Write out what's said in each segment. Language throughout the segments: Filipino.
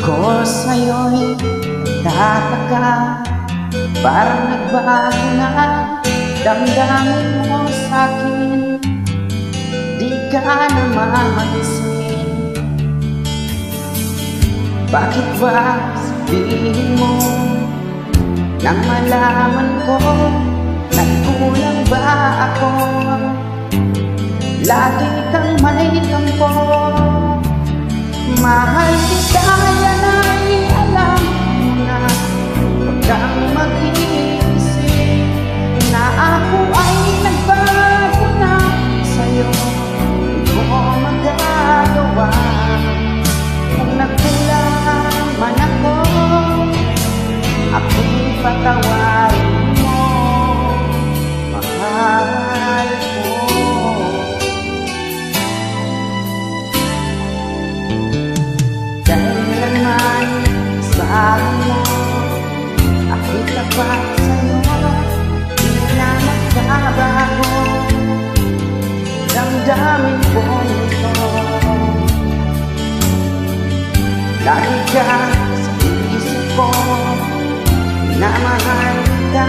Ako sa'yo'y tataka, parang nagbago na damdamin mo sa'kin. Di ka na mamansin. Bakit ba sabihin mo nang malaman ko nagkulang ba ako? Lagi kang may tampo. Mahal kita, yan ay alam mo na. Huwag kang mag-iisip na ako ay nagbago na sa'yo. Di mo magagawa. Kung nagkulang man ako, ako'y patawarin mo, mahal ko. Kailanman sa mo, ako'y tapat sa'yo. Di na magbabago, damdamin ko ito. Lagi ka sa isip ko, na mahal ka,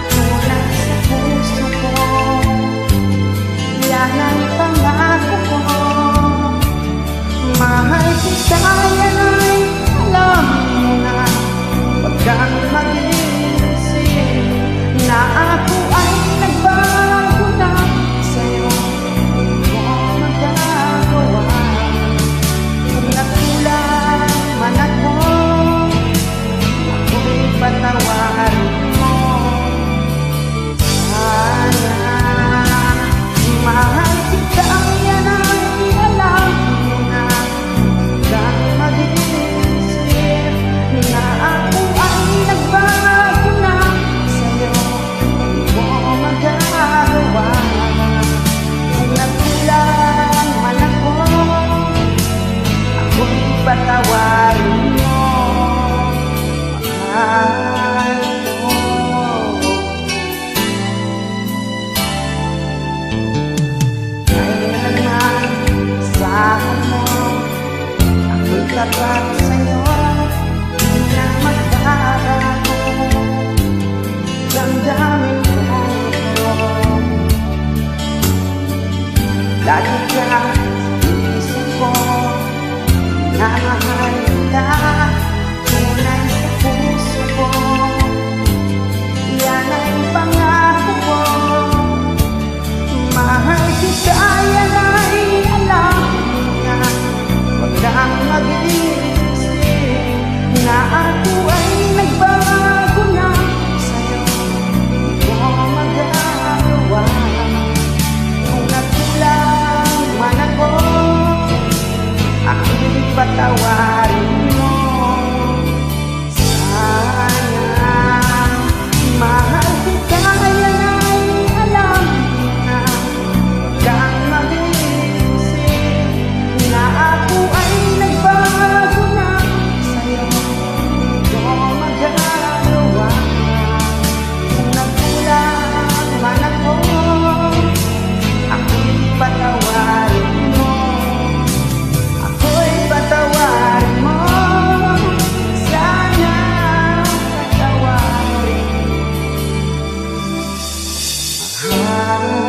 tunay sa puso ko. Yan ang pangako ko. Mahal kita, yan ay alam mo na. Huwag kang mag-iisip na ako ay nagbago na sa'yo. Di mo magagawa. Kung nagkulang man ako, ako'y patawarin mo. Sana mahal kita, yan ay alam mo na. Huwag kang mag-iisip na ako ay nagbago na sa'yo. Di mo magagawa. Kung nagkulang man ako, ako'y patawarin mo, mahal ko. Kailanman sa mo, ako'y tapat sa'yo. Di na magbabago, damdamin ko ito. Lagi ka sa isip ko, na mahal kita, tunay sa puso ko. Yan ay pangako ko. Mahal kita, yan ay alam mo na. Huwag kang mag-iisip na ako ay nagbago na sa'yo. Di mo magagawa. Kung nagkulang man ako, ako'y patawarin mo. Sana mahal kita, yan ay alam mo na. Huwag kang mag-iisip na ako ay nagbago na sa'yo. Di mo magagawa. Kung nagkulang man ako, ako'y patawarin mo. Ako'y patawarin mo. Sana patawarin, mahal.